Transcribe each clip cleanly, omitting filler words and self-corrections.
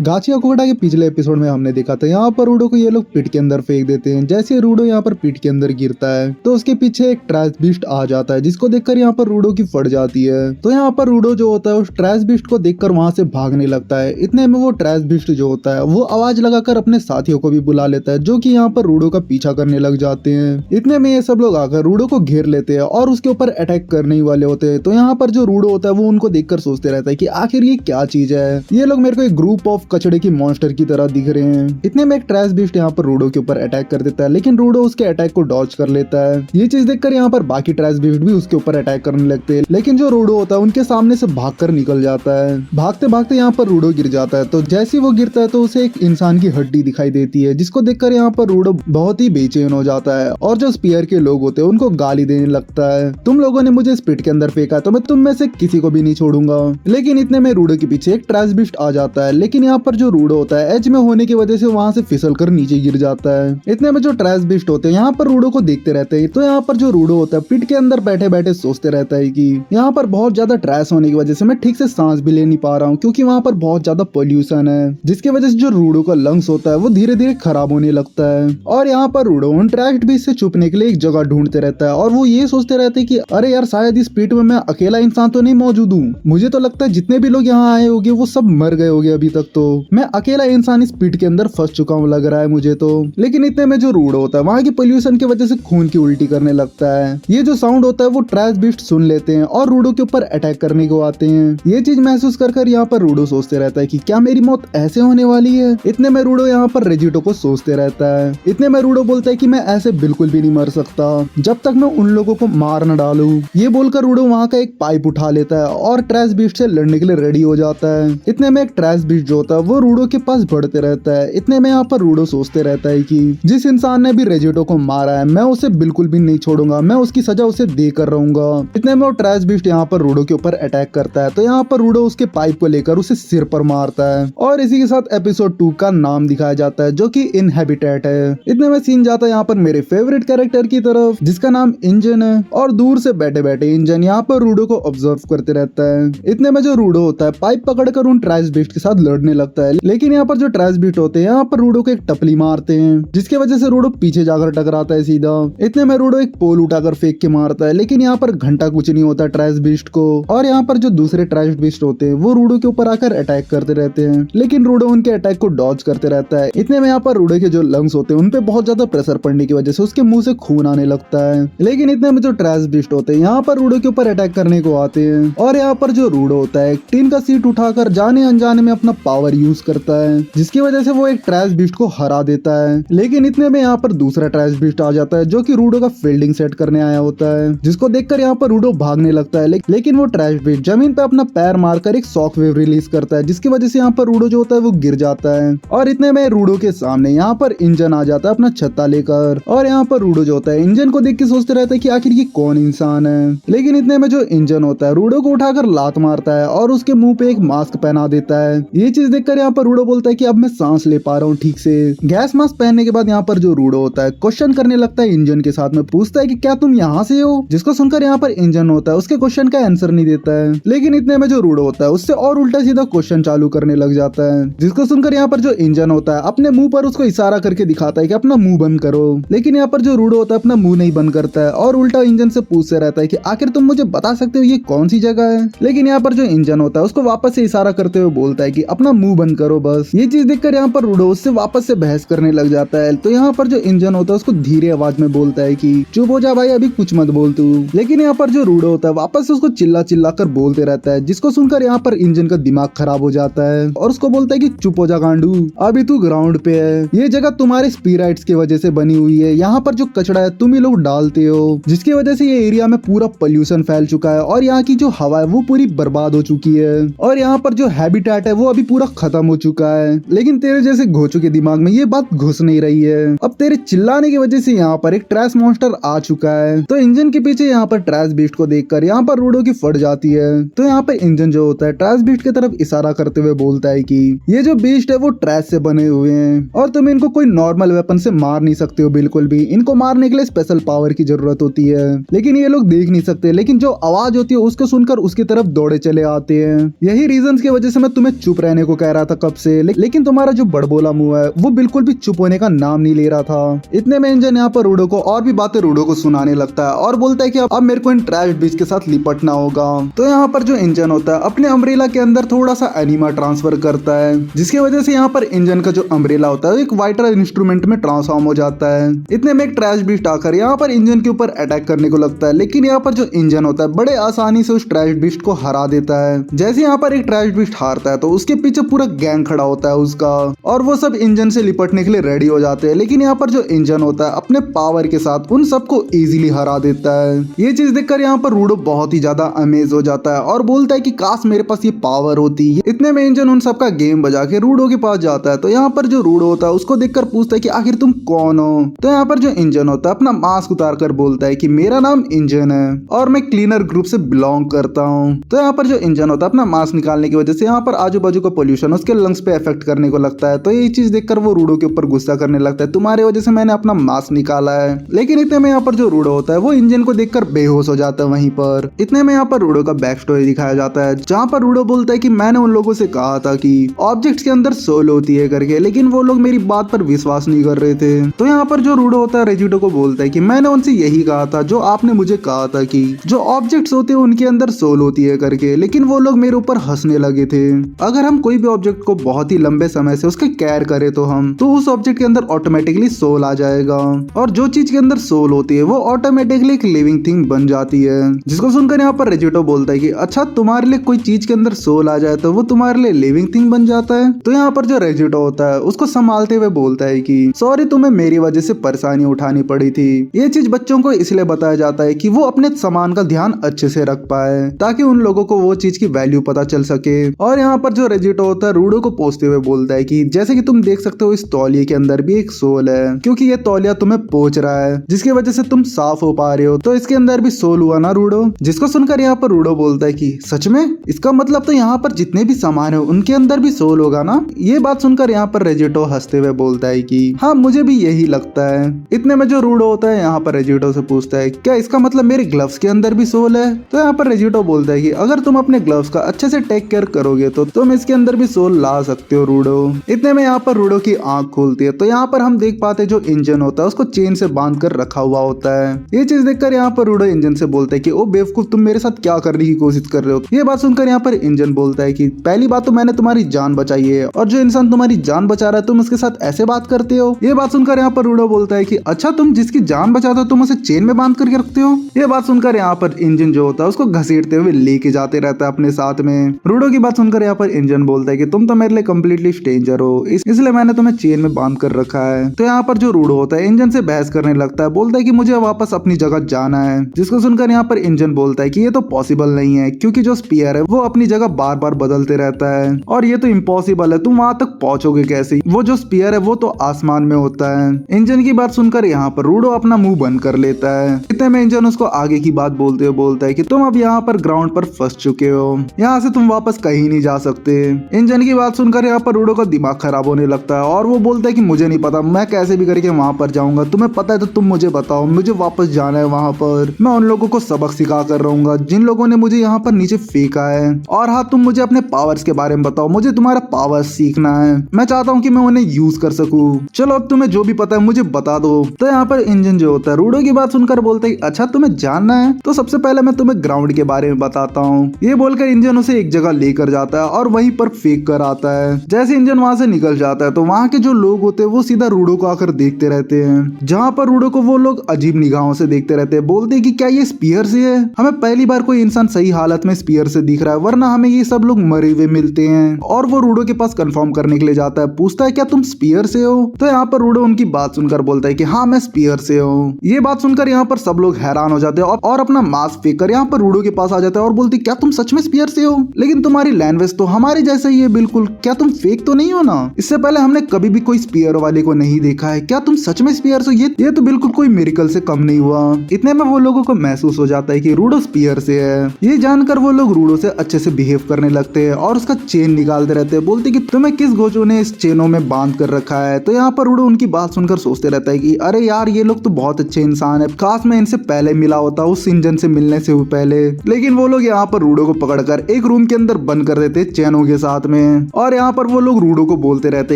गाचिया कोटा के पिछले एपिसोड में हमने देखा था यहाँ पर रूडो को ये लोग पिट के अंदर फेंक देते हैं। जैसे रूडो यहाँ पर पिट के अंदर गिरता है तो उसके पीछे एक ट्रैश बिस्ट आ जाता है, जिसको देखकर यहाँ पर रूडो की फट जाती है। तो यहाँ पर रूडो जो होता है उस ट्रैश बिस्ट को देखकर वहां से भागने लगता है। इतने में वो ट्रैश बिस्ट जो होता है वो आवाज लगाकर अपने साथियों को भी बुला लेता है, जो कि यहाँ पर रूडो का पीछा करने लग जाते हैं। इतने में ये सब लोग आकर रूडो को घेर लेते हैं और उसके ऊपर अटैक करने ही वाले होते हैं। तो यहाँ पर जो रूडो होता है वो उनको देखकर सोचते रहता है कि आखिर ये क्या चीज है, ये लोग मेरे को एक ग्रुप ऑफ कचड़े की मॉन्स्टर की तरह दिख रहे हैं। इतने में एक ट्रैश बिस्ट यहाँ पर रूडो के ऊपर अटैक कर देता है, लेकिन रूडो उसके अटैक को डॉज कर लेता है। ये चीज देखकर यहाँ पर बाकी ट्रैश बिस्ट भी उसके ऊपर अटैक करने लगते हैं, लेकिन जो रूडो होता है उनके सामने से भागकर निकल जाता है। भागते भागते यहाँ पर रूडो गिर जाता है। तो जैसे वो गिरता है तो उसे एक इंसान की हड्डी दिखाई देती है, जिसको देखकर यहाँ पर रूडो बहुत ही बेचैन हो जाता है और जो स्पीयर के लोग होते हैं उनको गाली देने लगता है। तुम लोगों ने मुझे इस पिट के अंदर फेंका तो मैं तुम में से किसी को भी नहीं छोड़ूंगा। लेकिन इतने में रूडो के पीछे एक ट्रैश बिस्ट आ जाता है, लेकिन यहाँ पर जो रूडो होता है एज में होने की वजह से वहां से फिसल कर नीचे गिर जाता है। इतने में जो ट्रैश बिस्ट होते हैं यहाँ पर रूडो को देखते रहते हैं। तो यहाँ पर जो रूडो होता है पिट के अंदर बैठे बैठे सोचते रहता है कि यहाँ पर बहुत ज्यादा ट्रैश होने की वजह से मैं ठीक से सांस भी ले नहीं पा रहा हूँ, क्योंकि वहाँ पर बहुत ज्यादा पोल्यूशन है, जिसकी वजह से जो रूडो का लंग्स होता है वो धीरे धीरे खराब होने लगता है। और यहाँ पर रूडो उन ट्रैश बिस्ट से छुपने के लिए एक जगह ढूंढते रहता है और वो ये सोचते रहते हैं कि अरे यार शायद इस पिट में मैं अकेला इंसान तो नहीं मौजूद हूँ। मुझे तो लगता है जितने भी लोग यहाँ आए होंगे वो सब मर गए होंगे अभी तक, तो मैं अकेला इंसान इस पिट के अंदर फंस चुका हूँ लग रहा है मुझे तो। लेकिन इतने में जो रूडो होता है वहाँ की पोल्यूशन की वजह से खून की उल्टी करने लगता है। ये जो साउंड होता है वो ट्रैश बिस्ट सुन लेते हैं और रूडो के ऊपर अटैक करने को आते हैं। ये चीज महसूस कर यहाँ पर रूडो सोचते रहता है कि क्या मेरी मौत ऐसे होने वाली है। इतने में रूडो यहाँ पर रेजिटो को सोचते रहता है। इतने में रूडो बोलता है कि मैं ऐसे बिल्कुल भी नहीं मर सकता जब तक मैं उन लोगों को मार न डालूं। ये बोलकर रूडो वहाँ का एक पाइप उठा लेता है और ट्रैश बिस्ट से लड़ने के लिए रेडी हो जाता है। इतने में एक ट्रैश बिस्ट जो होता है वो रूडो के पास बढ़ते रहता है। इतने में यहाँ पर रूडो सोचते रहता है कि जिस इंसान ने भी रेजिटो को मारा है मैं उसे बिल्कुल भी नहीं छोड़ूंगा, मैं उसकी सजा उसे देकर रहूंगा। इतने में वो ट्रैश बिस्ट यहाँ पर रूडो के ऊपर अटैक करता है। तो यहाँ पर रूडो उसके पाइप को लेकर उसे सिर पर मारता है और इसी के साथ एपिसोड 2 का नाम दिखाया जाता है, जो कि इनहेबिटेट है। इतने में सीन जाता है यहाँ पर मेरे फेवरेट कैरेक्टर की तरफ, जिसका नाम इंजन है। और दूर से बैठे बैठे इंजन यहाँ पर रूडो को ऑब्जर्व करते रहता है। इतने में जो रूडो होता है पाइप पकड़कर उन ट्रैश बिस्ट के साथ लड़ने लगता है, लेकिन यहाँ पर जो ट्रैश बिस्ट होते हैं यहाँ पर रूडो को एक टपली मारते हैं, जिसकी वजह से रूडो पीछे जाकर टकराता है सीधा। इतने में रूडो एक पोल उठाकर फेंक के मारता है, लेकिन यहाँ पर घंटा कुछ नहीं होता ट्रैश बिस्ट को। और यहाँ पर जो दूसरे ट्रैश बिस्ट होते हैं वो रूडो के ऊपर आकर अटैक करते रहते हैं, लेकिन रूडो उनके अटैक को डॉज करते रहता है। इतने में यहाँ पर रूडो के जो लंग्स होते हैं उनपे बहुत ज्यादा प्रेशर पड़ने की वजह से उसके मुंह से खून आने लगता है। लेकिन इतने में जो ट्रैश बिस्ट होते हैं यहाँ पर रूडो के ऊपर अटैक करने को आते हैं और यहाँ पर जो रूडो होता है एक टीन का सीट उठाकर जाने अनजाने में अपना पावर यूज करता है, जिसकी वजह से वो एक ट्रैश बिस्ट को हरा देता है। लेकिन इतने में यहाँ पर दूसरा ट्रैश बिस्ट आ जाता है, जो कि रूडो का फील्डिंग सेट करने आया होता है, जिसको देखकर यहाँ पर रूडो भागने लगता है। लेकिन वो ट्रैश बिस्ट जमीन पे अपना पैर मारकर एक शॉक वेव रिलीज करता है, जिसकी वजह से यहाँ पर रूडो जो होता है वो गिर जाता है। और इतने में रूडो के सामने यहाँ पर इंजन आ जाता है अपना छत्ता लेकर, और यहाँ पर रूडो जो होता है इंजन को देख के सोचते रहता है कि आखिर ये कौन इंसान है। लेकिन इतने में जो इंजन होता है रूडो को उठाकर लात मारता है और उसके मुंह पे एक मास्क पहना देता है। ये चीज देखकर यहाँ पर रूडो बोलता है कि अब मैं सांस ले पा रहा हूँ ठीक से। गैस मास्क पहनने के बाद यहाँ पर जो रूडो होता है क्वेश्चन करने लगता है इंजन के साथ में, पूछता है कि क्या तुम यहाँ से हो, जिसको सुनकर यहाँ पर इंजन होता है उसके क्वेश्चन का आंसर नहीं देता है। लेकिन इतने में जो रूडो होता है उससे और उल्टा सीधा क्वेश्चन चालू करने लग जाता है, जिसको सुनकर यहाँ पर जो इंजन होता है अपने मुंह पर उसको इशारा करके दिखाता है कि अपना मुंह बंद करो। लेकिन यहाँ पर जो रूडो होता है अपना मुंह नहीं बंद करता है और उल्टा इंजन से पूछते रहता है कि आखिर तुम मुझे बता सकते हो ये कौन सी जगह है। लेकिन यहाँ पर जो इंजन होता है उसको वापस से इशारा करते हुए बोलता है कि अपना मुंह बंद करो बस। ये चीज देखकर यहाँ पर रूडो उससे वापस से बहस करने लग जाता है। तो यहाँ पर जो इंजन होता है उसको धीरे आवाज में बोलता है कि चुप हो जा भाई, अभी कुछ मत बोल तू। लेकिन यहाँ पर जो रूडो होता है वापस से उसको चिल्ला चिल्ला कर बोलते रहता है, जिसको सुनकर यहाँ पर इंजन का दिमाग खराब हो जाता है और उसको बोलता है कि चुप हो जा गांडू, अभी तू ग्राउंड पे है, ये जगह तुम्हारे स्पीराइट्स की वजह से बनी हुई है, यहाँ पर जो कचरा है तुम ही लोग डालते हो, जिसकी वजह से ये एरिया में पूरा पोल्यूशन फैल चुका है और यहाँ की जो हवा है वो पूरी बर्बाद हो चुकी है और यहाँ पर जो हैबिटेट है वो अभी पूरा खत्म हो चुका है। लेकिन तेरे जैसे घोचू के दिमाग में ये बात घुस नहीं रही है। अब तेरे चिल्लाने की वजह से यहाँ पर एक ट्रैश मॉन्स्टर आ चुका है। तो इंजन के पीछे यहाँ पर ट्रैश बिस्ट को देखकर यहाँ पर रूडो की फट जाती है। तो यहाँ पर इंजन जो होता है ट्रैश बिस्ट की तरफ इशारा करते हुए बोलता है कि ये जो बीस्ट है वो ट्रैश से बने हुए हैं और तुम इनको कोई नॉर्मल वेपन से मार नहीं सकते हो बिल्कुल भी, इनको मारने के लिए स्पेशल पावर की जरूरत होती है। लेकिन ये लोग देख नहीं सकते, लेकिन जो आवाज होती है उसको सुनकर उसकी तरफ दौड़े चले आते हैं। यही रीजन की वजह से मैं तुम्हें चुप रहने को कह कह रहा था कब से, लेकिन तुम्हारा जो बड़बोला मुंह है वो बिल्कुल भी चुप होने का नाम नहीं ले रहा था। इतने में इंजन यहाँ पर रूडो को और भी बातें रूडो को सुनाने लगता है और बोलता है कि अब मेरे को इन ट्रैश बीच के साथ लिपटना होगा। तो यहाँ पर जो इंजन होता है अपने अम्ब्रेला के अंदर थोड़ा सा एनिमा ट्रांसफर करता है, जिसकी वजह से यहाँ पर इंजन का जो अम्ब्रेला होता है एक वाइटर इंस्ट्रूमेंट में ट्रांसफॉर्म हो जाता है। इतने में एक ट्रैश बीस्ट आकर यहाँ पर इंजन के ऊपर अटैक करने को लगता है, लेकिन यहाँ पर जो इंजन होता है बड़े आसानी से उस ट्रैश बीस्ट को हरा देता है। जैसे यहाँ पर एक ट्रैश बीस्ट हारता है तो उसके पीछे पूरा गैंग खड़ा होता है उसका, और वो सब इंजन से लिपटने के लिए रेडी हो जाते हैं। लेकिन यहाँ पर जो इंजन होता है अपने पावर के साथ उन सबको इजीली हरा देता है। ये चीज देखकर यहाँ पर रूडो बहुत ही ज्यादा अमेज हो जाता है और बोलता है कि काश मेरे पास ये पावर होती। इतने में इंजन उन सबका गेम बजा के रूडो के पास जाता है। तो यहाँ पर जो रूडो होता है उसको देखकर पूछता है कि आखिर तुम कौन हो। तो यहाँ पर जो इंजन होता है अपना मास्क उतार कर बोलता है कि मेरा नाम इंजन है और मैं क्लीनर ग्रुप से बिलोंग करता हूँ। तो यहाँ पर जो इंजन होता है अपना मास्क निकालने की वजह से यहाँ पर आजू बाजू का पोल्यूशन उसके लंग्स पे इफेक्ट करने को लगता है। तो ये चीज देखकर वो रूडो के ऊपर गुस्सा करने लगता है, तुम्हारी वजह से मैंने अपना मास्क निकाला है। लेकिन इतने में यहाँ पर जो रूडो होता है वो इंजन को देखकर बेहोश हो जाता है वहीं पर। इतने में यहाँ पर रूडो का बैक स्टोरी दिखाया जाता है, जहाँ पर रूडो बोलता है कि मैंने उन लोगों से कहा था कि ऑब्जेक्ट्स के अंदर सोल होती है करके, लेकिन वो लोग मेरी बात पर विश्वास नहीं कर रहे थे। तो यहाँ पर जो रूडो होता है रेजिडो को बोलता है कि मैंने उनसे यही कहा था जो आपने मुझे कहा था कि जो ऑब्जेक्ट्स होते हैं उनके अंदर सोल होती है करके, लेकिन वो लोग मेरे ऊपर हंसने लगे थे। अगर हम कोई भी ऑब्जेक्ट को बहुत ही लंबे समय से उसके केयर करें तो उस ऑब्जेक्ट के अंदर ऑटोमेटिकली सोल आ जाएगा, और जो चीज के अंदर सोल होती है वो ऑटोमेटिकली एक लिविंग थिंग बन जाती है। जिसको सुनकर यहाँ पर रेजिडो बोलता है कि अच्छा तुम्हारे लिए कोई चीज के अंदर सोल आ जाए तो वो तुम्हारे लिए लिविंग थिंग बन जाता है। तो यहाँ पर जो रेजिडो होता है उसको संभालते हुए बोलता है कि सॉरी तुम्हें मेरी वजह से परेशानी उठानी पड़ी थी। ये चीज बच्चों को इसलिए बताया जाता है कि वो अपने सामान का ध्यान अच्छे से रख पाए, ताकि उन लोगों को वो चीज की वैल्यू पता चल सके। और यहाँ पर जो रेजिडो होता है रूडो को पोंछते हुए बोलता है कि जैसे कि तुम देख सकते हो इस तौलिए के अंदर भी एक सोल है, क्योंकि ये तौलिया तुम्हें पोंछ रहा है जिसकी वजह से तुम साफ हो पा रहे हो। तो इसके अंदर भी सोल हुआ ना रूडो। जिसको सुनकर यहाँ पर रूडो बोलता है कि सच में, इसका मतलब तो यहाँ पर जितने भी सामान है उनके अंदर भी सोल होगा ना। ये बात सुनकर यहाँ पर रेजिडो हंसते हुए बोलता है कि हाँ मुझे भी यही लगता है। इतने में जो रूडो होता है यहाँ पर रेजिडो से पूछता है क्या इसका मतलब मेरे ग्लव्स के अंदर भी सोल है। तो यहाँ पर रेजिडो बोलता है कि अगर तुम अपने ग्लव्स का अच्छे से टेक केयर करोगे तो तुम इसके अंदर भी सोल ला सकते हो रूडो। इतने में यहाँ पर रूडो की आंख खुलती है, तो यहाँ पर हम देख पाते जो इंजन होता है उसको चेन से बांध कर रखा हुआ होता है। ये चीज देखकर यहाँ पर रूडो इंजन से बोलता है कि ओ बेवकूफ तुम मेरे साथ क्या करने की कोशिश कर रहे हो। ये बात सुनकर यहाँ पर इंजन बोलता है कि पहली बात तो मैंने तुम्हारी जान बचाई है, और जो इंसान तुम्हारी जान बचा रहा है तुम उसके साथ ऐसे बात करते हो। ये बात सुनकर यहाँ पर रूडो बोलता है कि अच्छा तुम जिसकी जान बचाते हो तुम उसे चेन में बांध करके रखते हो। ये बात सुनकर यहाँ पर इंजन जो होता है उसको घसीटते हुए लेके जाते रहता है अपने साथ में। रूडो की बात सुनकर यहाँ पर इंजन बोलता है कि तुम तो मेरे लिए कम्प्लीटली स्ट्रेंजर हो, इसलिए मैंने तुम्हें चेन में बांध कर रखा है। तो यहाँ पर जो रूडो होता है इंजन से बहस करने लगता है, बोलता है कि मुझे वापस अपनी जगह जाना है। जिसको सुनकर यहाँ पर इंजन बोलता है कि ये तो पॉसिबल नहीं है, क्योंकि जो स्पीयर है वो अपनी जगह बार बार बदलते रहता है, और ये तो इम्पॉसिबल है, तुम वहां तक पहुंचोगे कैसे, वो जो स्पीयर है वो तो आसमान में होता है। इंजन की बात सुनकर यहाँ पर रूडो अपना मुंह बंद कर लेता है। इतने में इंजन उसको आगे की बात बोलते हुए बोलता है कि तुम अब यहाँ पर ग्राउंड पर फंस चुके हो, यहाँ से तुम वापस कहीं नहीं जा सकते। इंजन की बात सुनकर यहाँ पर रूडो का दिमाग खराब होने लगता है और वो बोलता है कि मुझे नहीं पता, मैं कैसे भी करके वहां पर जाऊंगा, तुम्हें पता है तो तुम मुझे बताओ, मुझे वापस जाना है वहां पर। मैं उन लोगों को सबक सिखा कर रहूंगा जिन लोगों ने मुझे यहाँ पर नीचे फेंका है। और हाँ तुम मुझे अपने पावर्स के बारे में बताओ, मुझे तुम्हारा पावर सीखना है, मैं चाहता हूँ कि मैं उन्हें यूज कर सकूं। चलो अब तुम्हें जो भी पता है मुझे बता दो। तो यहाँ पर इंजन जो होता है रूडो की बात सुनकर बोलता है अच्छा तुम्हें जानना है तो सबसे पहले मैं तुम्हें ग्राउंड के बारे में बताता हूँ। ये बोलकर इंजन उसे एक जगह लेकर जाता है और वहीं पर फेंक कर आता है। जैसे इंजन वहां से निकल जाता है तो वहां के जो लोग होते हैं वो सीधा रूडो को आकर देखते रहते हैं, जहाँ पर रूडो को वो लोग अजीब निगाहों से देखते रहते हैं। बोलते हैं कि क्या ये स्पीयर से है, हमें पहली बार कोई इंसान सही हालत में स्पीयर से दिख रहा है, वरना हमें ये सब लोग मरे हुए मिलते हैं। और वो रूडो के पास कंफर्म करने के लिए जाता है, पूछता है क्या तुम स्पीयर से हो। तो यहाँ पर रूडो उनकी बात सुनकर बोलता है कि हाँ मैं स्पीयर से हूँ। ये बात सुनकर यहाँ पर सब लोग हैरान हो जाते हैं और अपना मास्क फेंक कर यहाँ पर रूडो के पास आ जाता है और बोलते क्या तुम सच में स्पीयर से हो, लेकिन तुम्हारी लैंग्वेज तो हमारी जैसा ही है बिल्कुल, क्या तुम फेक तो नहीं हो ना, इससे पहले हमने कभी भी कोई स्पीयर वाले को नहीं देखा है, क्या तुम सच में स्पीयर हो, ये तो बिल्कुल कोई मिरेकल से कम नहीं हुआ। इतने में वो लोगों को महसूस हो जाता है कि रूडो स्पीयर से है। ये जानकर वो लोग रूडो से अच्छे से बिहेव करने लगते हैं और उसका चेन निकालते रहते हैं, बोलते कि तुम्हें किस गोचो ने इस चेनों में बांध कर रखा है। तो यहाँ पर रूडो उनकी बात सुनकर सोचते रहता है कि अरे यार ये लोग तो बहुत अच्छे इंसान है, काश मैं इनसे पहले मिला होता उस इंजन से मिलने से पहले। लेकिन वो लोग यहाँ पर रूडो को पकड़कर एक रूम के अंदर बंद कर देते चैनों के साथ में। और यहाँ पर वो लोग रूडो को बोलते रहते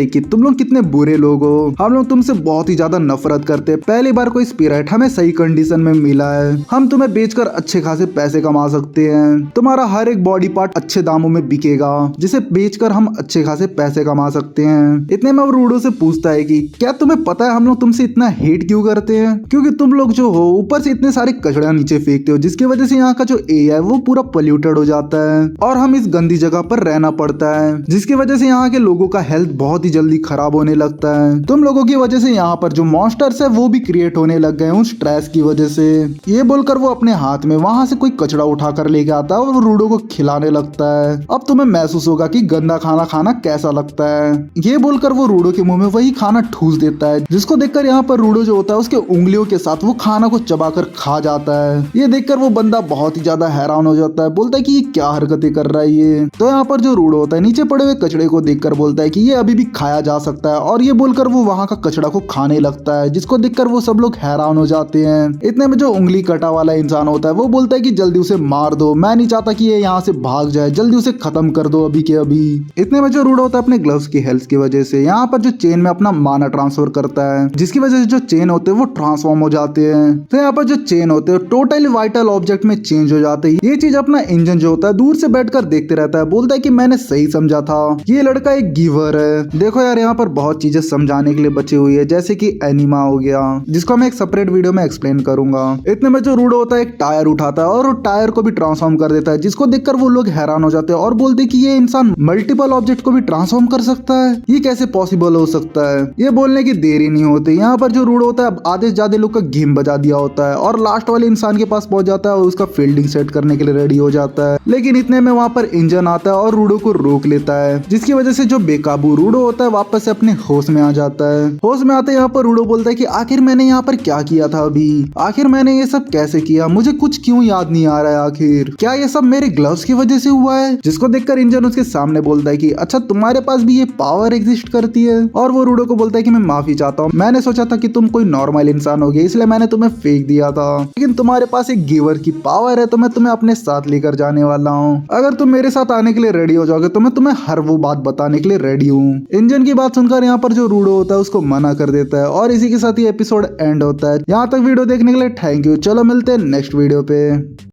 हैं कि तुम लोग कितने बुरे लोग हो, हम लोग तुमसे बहुत ही ज्यादा नफरत करते हैं। पहली बार कोई स्पिरिट हमें सही कंडीशन में मिला है, हम तुम्हें बेचकर अच्छे खासे पैसे कमा सकते हैं, तुम्हारा हर एक बॉडी पार्ट अच्छे दामों में बिकेगा जिसे बेचकर हम अच्छे खासे पैसे कमा सकते हैं। इतने में वो रूडो से पूछता है कि क्या तुम्हें पता है हम लोग तुमसे इतना हेट क्यों करते हैं? क्योंकि तुम लोग जो हो ऊपर से इतने सारे कचड़ा नीचे फेंकते हो, जिसकी वजह से यहाँ का जो एयर है वो पूरा पोल्यूटेड हो जाता है और हम इस गंदी जगह पर रहना पड़ता है, जिसकी वजह से यहाँ के लोगों का हेल्थ बहुत ही जल्दी खराब होने लगता है। तुम लोगों की वजह से यहाँ पर जो मॉन्स्टर्स है वो भी क्रिएट होने लग गए उस स्ट्रेस की वजह से। ये बोलकर वो अपने हाथ में वहां से कोई कचड़ा उठा कर लेके आता है और वो रूडो को खिलाने लगता है। अब तुम्हें महसूस होगा कि गंदा खाना खाना कैसा लगता है। ये बोलकर वो रूडो के मुंह में वही खाना ठूस देता है, जिसको देखकर यहाँ पर रूडो जो होता है उसके उंगलियों के साथ वो खाना को चबाकर खा जाता है। ये देखकर वो बंदा बहुत ही ज्यादा हैरान हो जाता है, बोलता है कि ये क्या हरकतें कर रहा है ये। तो यहाँ पर जो रूडो होता है नीचे पड़े हुए कचड़े को देखकर बोलता है कि ये अभी भी खाया जा सकता है, और ये बोलकर वो वहाँ का कचड़ा को खाने लगता है, जिसको देखकर वो सब लोग हैरान हो जाते हैं। इतने में जो उंगली कटा वाला इंसान होता है वो बोलता है कि जल्दी उसे मार दो, मैं नहीं चाहता कि ये यहाँ से भाग जाए, जल्दी उसे खत्म कर दो अभी के अभी। इतने में जो रूडो होता है अपने ग्लव्स की हेल्थ की वजह से यहाँ पर जो चेन में अपना माना ट्रांसफर करता है, जिसकी वजह से जो चेन होते हैं वो ट्रांसफॉर्म हो जाते हैं। तो यहाँ पर जो चेन होते हैं टोटली वाइटल ऑब्जेक्ट में चेंज हो जाते हैं। ये चीज अपना इंजन जो होता है दूर से बैठकर देखते रहता है, बोलता है कि मैंने सही समझा था, ये लड़का एक गिवर है। देखो यार यहाँ पर बहुत चीजें समझाने के लिए बची हुई है, जैसे कि एनिमा हो गया, जिसको मैं एक सेपरेट वीडियो में एक्सप्लेन करूंगा। इतने में जो रूडो होता है एक टायर उठाता है और वो टायर को भी ट्रांसफॉर्म कर देता है, जिसको देखकर वो लोग हैरान हो जाते हैं और बोलते हैं कि ये इंसान मल्टीपल ऑब्जेक्ट को भी ट्रांसफॉर्म कर सकता है, ये कैसे पॉसिबल हो सकता है। ये बोलने की देरी नहीं होती, यहाँ पर जो रूडो होता है आधे से ज्यादा लोग का गेम बजा दिया होता है और लास्ट वाले इंसान के पास पहुंच जाता है और उसका फील्डिंग सेट करने के लिए रेडी हो जाता है। लेकिन इतने में वहां पर इंजन आता है और रूडो को रोक लेता है, जिसकी वजह से जो बेकाबू रूडो होता है वापस से अपने होश में आ जाता है। होश में आते यहाँ पर रूडो बोलता है कि आखिर मैंने यहाँ पर क्या किया था अभी, आखिर मैंने ये सब कैसे किया, मुझे कुछ क्यों याद नहीं आ रहा है, आखिर क्या ये सब मेरे ग्लव्स की वजह से हुआ है। जिसको देखकर इंजन उसके सामने बोलता है कि अच्छा तुम्हारे पास भी ये पावर एग्जिस्ट करती है। और वो रूडो को बोलता है कि मैं माफी चाहता हूँ, मैंने सोचा था कि तुम कोई नॉर्मल इंसान होगे इसलिए मैंने तुम्हें फेंक दिया था, लेकिन तुम्हारे पास एक गिवर की पावर है तो मैं तुम्हें अपने साथ लेकर जाने वाला हूँ। अगर तुम मेरे साथ आने के लिए रेडी हो जाओगे तो मैं तुम्हें हर वो बात बताने के लिए रेडी हूँ। इंजन की बात सुनकर यहाँ पर जो रूडो होता है उसको मना कर देता है और इसी के साथ ये एपिसोड एंड होता है। यहाँ तक वीडियो देखने के लिए थैंक यू। चलो मिलते हैं नेक्स्ट वीडियो पे।